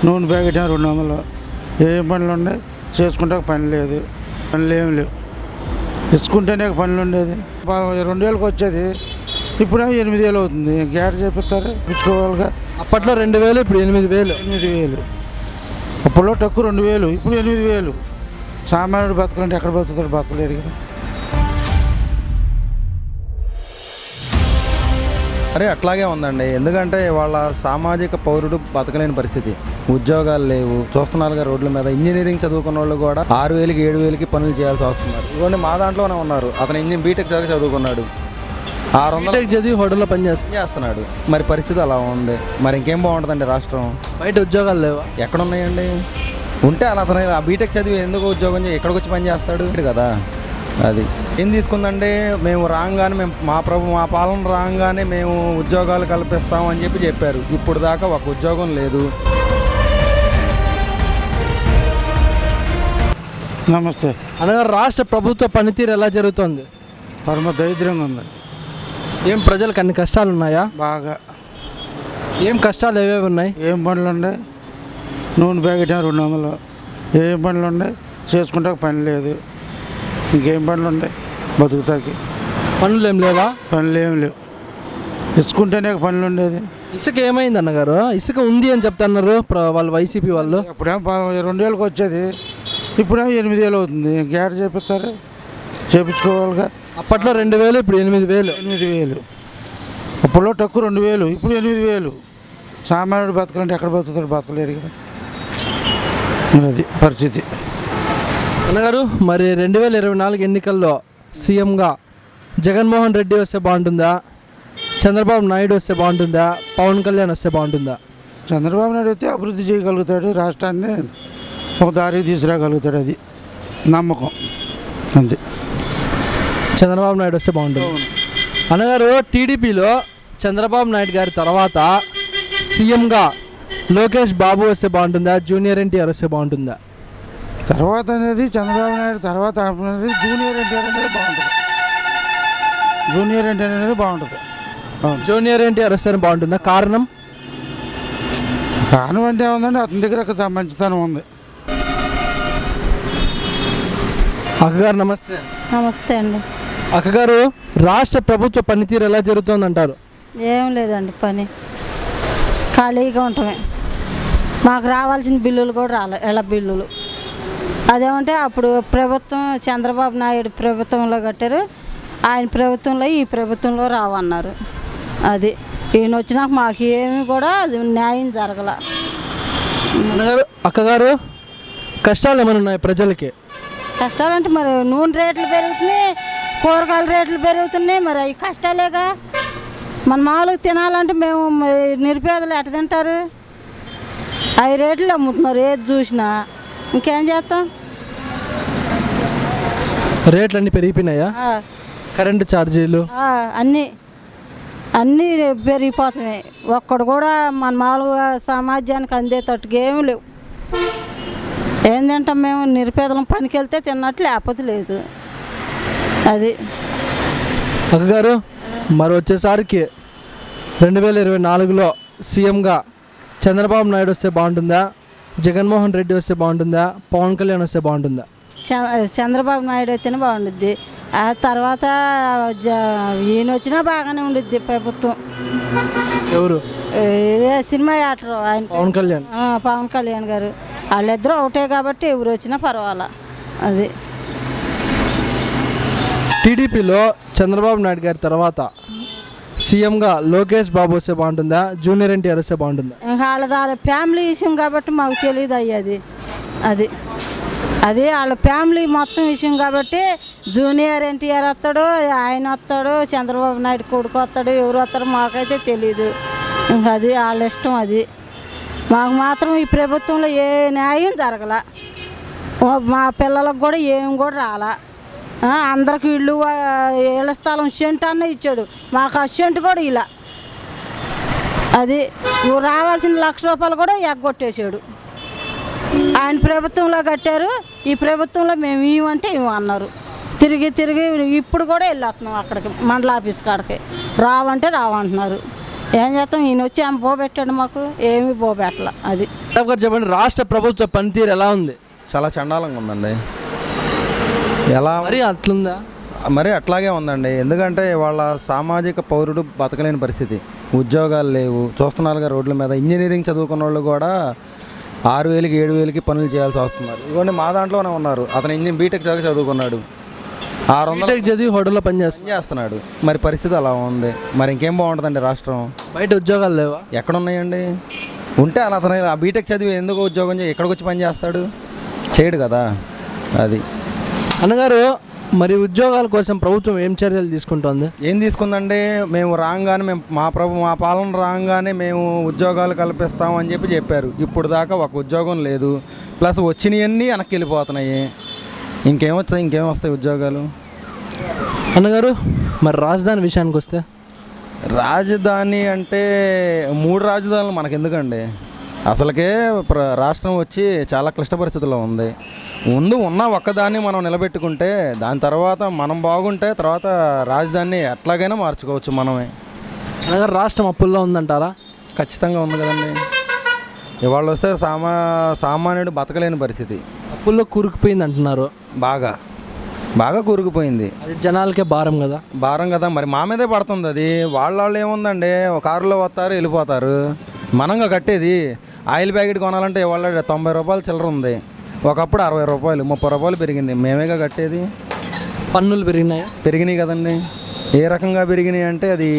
నూనె ప్యాకెట్ 200. ఏ పనులు ఉన్నాయి, చేసుకుంటే పని లేదు, పనులు ఏమి లేవు. ఇసుకుంటేనే పనులు ఉండేది. 2000కి వచ్చేది, ఇప్పుడేమో 8000 అవుతుంది. గ్యాస్ చేపిస్తారు, ఇచ్చుకోవాలిగా. అప్పట్లో 2000, ఇప్పుడు 8000. 8000 అప్పట్లో తక్కువ 2000, ఇప్పుడు 8000. సామాన్యుడు బతకాలంటే ఎక్కడ బతుకుతాడు? బతకలేడు కదా. అరే అట్లాగే ఉందండి. ఎందుకంటే వాళ్ళ సామాజిక పౌరుడు బతకలేని పరిస్థితి. ఉద్యోగాలు లేవు, చూస్తున్నారుగా రోడ్ల మీద. ఇంజనీరింగ్ చదువుకున్న వాళ్ళు కూడా 6000కి 7000కి పనులు చేయాల్సి వస్తున్నారు. ఇదిగోండి మా దాంట్లోనే ఉన్నారు. అతను బీటెక్ చదువుకున్నాడు, 600 చదివి హోటల్లో చేస్తున్నాడు. మరి పరిస్థితి అలా ఉంది. మరి ఇంకేం బాగుంటుందండి రాష్ట్రం? బయట ఉద్యోగాలు లేవా? ఎక్కడ ఉన్నాయండి? ఉంటే అలా అతను ఆ బీటెక్ చదివి ఎందుకు ఉద్యోగం ఎక్కడికి వచ్చి పని చేస్తాడు కదా. అది ఏం తీసుకుందండి. మేము రాగానే మా పాలన రాగానే మేము ఉద్యోగాలు కల్పిస్తాం అని చెప్పారు. ఇప్పుడు దాకా ఒక ఉద్యోగం లేదు. నమస్తే. అనగా రాష్ట్ర ప్రభుత్వ పనితీరు ఎలా జరుగుతుంది? పరమ దరిద్రంగా ఉంది. ఏం ప్రజలకు అన్ని కష్టాలు ఉన్నాయా? బాగా. ఏం కష్టాలు ఏవేవి ఉన్నాయి? ఏం పనులు ఉన్నాయి, నూనె ప్యాకెట్ 200. ఏం పనులు ఉన్నాయి, చేసుకుంటే పని లేదు. ఇంకేం పనులు ఉన్నాయి బతుకుతాకి? పనులు ఏం లేవా? పనులు ఏమి లేవు. ఇసుకుంటేనే పనులు ఉండేది. ఇసుక ఏమైంది అన్నగారు? ఇసుక ఉంది అని చెప్తున్నారు వాళ్ళు, వైసీపీ వాళ్ళు. అప్పుడేమో 2000కి వచ్చేది, ఇప్పుడేమో 8000 అవుతుంది. గ్యాస్ చేపిస్తారు, చేపించుకోవాలిగా. అప్పట్లో 2000, ఇప్పుడు 8000. 8000 అప్పట్లో తక్కువ 2000, ఇప్పుడు 8000. సామాన్యుడు బతకాలంటే ఎక్కడ బతుకుతాడు? బతకలేడు కదా. అది పరిస్థితి. అన్నగారు, మరి 2024 ఎన్నికల్లో సీఎంగా జగన్మోహన్ రెడ్డి వస్తే బాగుంటుందా, చంద్రబాబు నాయుడు వస్తే బాగుంటుందా, పవన్ కళ్యాణ్ వస్తే బాగుంటుందా? చంద్రబాబు నాయుడు అయితే అభివృద్ధి చేయగలుగుతాడు, రాష్ట్రాన్ని ఒక దారికి తీసుకురాగలుగుతాడు. అది నమ్మకం అంతే. చంద్రబాబు నాయుడు వస్తే బాగుంటుంది. అన్నగారు, టీడీపీలో చంద్రబాబు నాయుడు గారి తర్వాత సీఎంగా లోకేష్ బాబు వస్తే బాగుంటుందా, జూనియర్ ఎన్టీఆర్ వస్తే బాగుంటుందా? తర్వాత అనేది చంద్రబాబు నాయుడు తర్వాత అనేది జూనియర్ ఎన్టీఆర్ అనేది బాగుంటుంది. జూనియర్ ఎన్టీఆర్ అనేది బాగుంటుంది. జూనియర్ ఎన్టీఆర్ వస్తేనే బాగుంటుందా? కారణం అంటే ఏముందండి, అతని దగ్గర మంచితనం ఉంది. అక్కగారు నమస్తే. నమస్తే అండి. అక్కగారు, రాష్ట్ర ప్రభుత్వ పనితీరు ఎలా జరుగుతుందంటారు? ఏం లేదండి, పని ఖాళీగా ఉంటామే. మాకు రావాల్సిన బిల్లులు కూడా రాలే, ఇళ్ళ బిల్లులు. అదేమంటే అప్పుడు ప్రభుత్వం చంద్రబాబు నాయుడు ప్రభుత్వంలో కట్టారు, ఆయన ప్రభుత్వంలో ఈ ప్రభుత్వంలో రావన్నారు. అది ఈయన వచ్చినాక మాకు ఏమి కూడా న్యాయం జరగల. అక్కగారు, కష్టాలు ఏమైనా ఉన్నాయి ప్రజలకి? కష్టాలంటే మరి నూనె రేట్లు పెరుగుతున్నాయి, కూరగాయల రేట్లు పెరుగుతున్నాయి. మరి అవి కష్టాలేగా. మన మామూలుగా తినాలంటే మేము నిరుపేదలు ఎట్ట తింటారు? 5 రేట్లు అమ్ముతున్నారు ఏది చూసినా. ఇంకేం చేస్తాం? రేట్లు అన్నీ పెరిగిపోయినాయా? కరెంటు ఛార్జీలు అన్నీ పెరిగిపోతున్నాయి. ఒక్కడు కూడా మన మామూలుగా సమాజానికి అందేటట్టుగా ఏమి లేవు. ఏం తింటాం మేము? నిరుపేదలం పనికి వెళ్తే తిన్నట్టు, లేకపోతే లేదు. అది అక్కగారు, మరి వచ్చేసరికి 2024లో సీఎంగా చంద్రబాబు నాయుడు వస్తే బాగుంటుందా, జగన్మోహన్ రెడ్డి వస్తే బాగుంటుందా, పవన్ కళ్యాణ్ వస్తే బాగుంటుందా? చంద్రబాబు నాయుడు అయితేనే బాగుండుద్ది. ఆ తర్వాత ఈయన వచ్చినా బాగానే ఉండుద్ది ప్రభుత్వం. ఎవరు? సినిమా యాక్టర్ ఆయన పవన్ కళ్యాణ్ గారు. వాళ్ళిద్దరూ ఒకటే కాబట్టి ఎవరు వచ్చినా పర్వాలా. అది టీడీపీలో చంద్రబాబు నాయుడు గారి తర్వాత సీఎంగా లోకేష్ బాబు వస్తే బాగుంటుందా, జూనియర్ ఎన్టీఆర్ వస్తే బాగుంటుందా? ఇంకా వాళ్ళ ఫ్యామిలీ విషయం కాబట్టి మాకు తెలియదు అయ్యేది. అది అది వాళ్ళ ఫ్యామిలీ మొత్తం విషయం కాబట్టి జూనియర్ ఎన్టీఆర్ వస్తాడు, ఆయన వస్తాడు, చంద్రబాబు నాయుడు కొడుకు వస్తాడు, ఎవరు వస్తారో మాకైతే తెలీదు. ఇంకా అది వాళ్ళ ఇష్టం. అది మాకు మాత్రం ఈ ప్రభుత్వంలో ఏ న్యాయం జరగల. మా పిల్లలకు కూడా ఏం కూడా రాలా. అందరికి ఇళ్ళు, ఇళ్ళ స్థలం సెంటు అన్న ఇచ్చాడు, మాకు ఆ సెంటు కూడా ఇలా. అది రావాల్సిన ₹1,00,000 కూడా ఎగ్గొట్టేశాడు. ఆయన ప్రభుత్వంలో కట్టారు, ఈ ప్రభుత్వంలో మేము ఇవ్వమంటే ఇవ్వమన్నారు. తిరిగి తిరిగి ఇప్పుడు కూడా వెళ్ళొస్తున్నాం అక్కడికి, మండల ఆఫీస్ కాడికి. రావంటే రావంటున్నారు. ఏం చేస్తాం, ఈయన వచ్చి ఆమె పోబెట్టాడు, మాకు ఏమీ పోబెట్టల. అది చంద్రబాబు గారు చెప్పండి, రాష్ట్ర ప్రభుత్వ పనితీరు ఎలా ఉంది? చాలా చండాలంగా ఉందండి. ఎలా మరి అట్లుందా? మరి అట్లాగే ఉందండి. ఎందుకంటే వాళ్ళ సామాజిక పౌరుడు బతకలేని పరిస్థితి. ఉద్యోగాలు లేవు, చూస్తున్నారుగా రోడ్ల మీద. ఇంజనీరింగ్ చదువుకున్న వాళ్ళు కూడా 6,000కి 7,000కి పనులు చేయాల్సి వస్తున్నారు. ఇవ్వండి మా దాంట్లోనే ఉన్నారు. అతను బీటెక్ చదువుకున్నాడు, 600 చదివి హోటల్లో చేస్తున్నాడు. మరి పరిస్థితి అలా ఉంది. మరి ఇంకేం బాగుంటుందండి రాష్ట్రం? బయట ఉద్యోగాలు లేవా? ఎక్కడున్నాయండి? ఉంటే అలా అతను ఆ బీటెక్ చదివి ఎందుకు ఉద్యోగం ఎక్కడికి వచ్చి పని చేస్తాడు? చేయడు కదా. అది అన్నగారు, మరి ఉద్యోగాల కోసం ప్రభుత్వం ఏం చర్యలు తీసుకుంటోంది? ఏం తీసుకుందండి? మేము రాగానే మా పాలన రాగానే మేము ఉద్యోగాలు కల్పిస్తామని చెప్పారు. ఇప్పుడు దాకా ఒక ఉద్యోగం లేదు. ప్లస్ వచ్చినవన్నీ వెనక్కి వెళ్ళిపోతున్నాయి. ఇంకేం వస్తాయి ఉద్యోగాలు? అన్నగారు, మరి రాజధాని విషయానికి వస్తే? రాజధాని అంటే 3 రాజధానులు మనకు ఎందుకండి? అసలుకే రాష్ట్రం వచ్చి చాలా క్లిష్ట పరిస్థితుల్లో ఉంది. ఉన్న ఒక్కదాన్ని మనం నిలబెట్టుకుంటే దాని తర్వాత మనం బాగుంటే తర్వాత రాజధానిని ఎట్లాగైనా మార్చుకోవచ్చు మనమే. అన్నగారు, రాష్ట్రం అప్పుల్లో ఉందంటారా? ఖచ్చితంగా ఉంది కదండి. ఇవాళ వస్తే సామాన్యుడు బతకలేని పరిస్థితి. అప్పుల్లో కూరుకుపోయింది అంటున్నారు. బాగా కూరుకుపోయింది. అది జనాలకే భారం కదా. భారం కదా, మరి మా మీదే పడుతుంది అది. వాళ్ళు ఏముందండి, ఒక కారులో వస్తారు వెళ్ళిపోతారు. మనంగా కట్టేది ఆయిల్ ప్యాకెట్ కొనాలంటే ఇవాళ 90 రూపాయలు చిల్లర ఉంది. ఒకప్పుడు 60 రూపాయలు, 30 రూపాయలు పెరిగింది. మేమేగా కట్టేది. పన్నులు పెరిగినాయి కదండి. ఏ రకంగా పెరిగినాయి అంటే అది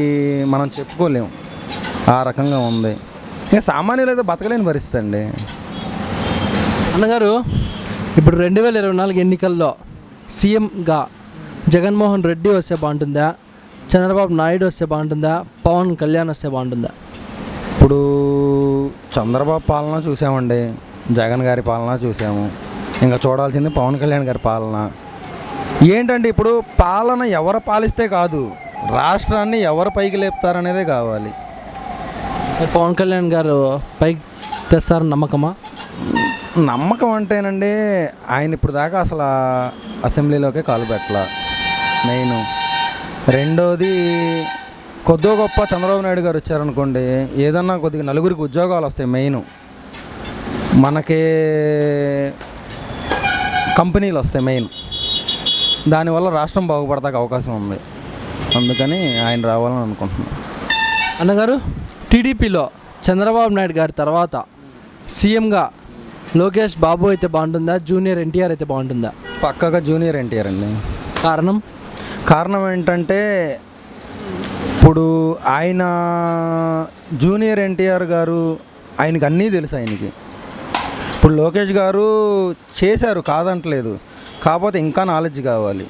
మనం చెప్పుకోలేము. ఆ రకంగా ఉంది. ఇంకా సామాన్యులు అయితే బతకలేని పరిస్థితి అండి. అన్నగారు, ఇప్పుడు 2024 ఎన్నికల్లో సీఎంగా జగన్మోహన్ రెడ్డి వస్తే బాగుంటుందా, చంద్రబాబు నాయుడు వస్తే బాగుంటుందా, పవన్ కళ్యాణ్ వస్తే బాగుంటుందా? ఇప్పుడు చంద్రబాబు పాలన చూసామండి, జగన్ గారి పాలన చూసాము. ఇంకా చూడాల్సింది పవన్ కళ్యాణ్ గారి పాలన. ఏంటంటే ఇప్పుడు పాలన ఎవరు పాలిస్తే కాదు, రాష్ట్రాన్ని ఎవరు పైకి లేపుతారనేదే కావాలి. పవన్ కళ్యాణ్ గారు పైకి తెస్తారని నమ్మకమా? నమ్మకం అంటేనండి, ఆయన ఇప్పుడు దాకా అసలు అసెంబ్లీలోకే కాలు పెట్టాల మెయిన్. రెండోది, కొద్దో గొప్ప చంద్రబాబు నాయుడు గారు వచ్చారనుకోండి, ఏదన్నా కొద్దిగా నలుగురికి ఉద్యోగాలు వస్తాయి. మెయిన్ మనకి కంపెనీలు వస్తాయి మెయిన్. దానివల్ల రాష్ట్రం బాగుపడతానికి అవకాశం ఉంది. అందుకని ఆయన రావాలని అనుకుంటున్నాను. అన్నగారు, టీడీపీలో చంద్రబాబు నాయుడు గారి తర్వాత సీఎంగా లోకేష్ బాబు అయితే బాగుంటుందా, జూనియర్ ఎన్టీఆర్ అయితే బాగుంటుందా? పక్కాగా జూనియర్ ఎన్టీఆర్ అండి. కారణం ఏంటంటే ఇప్పుడు ఆయన జూనియర్ ఎన్టీఆర్ గారు ఆయనకి అన్నీ తెలుసు. ఆయనకి ఇప్పుడు లోకేష్ గారు చేశారు కాదంటలేదు, కాకపోతే ఇంకా నాలెడ్జ్ కావాలి.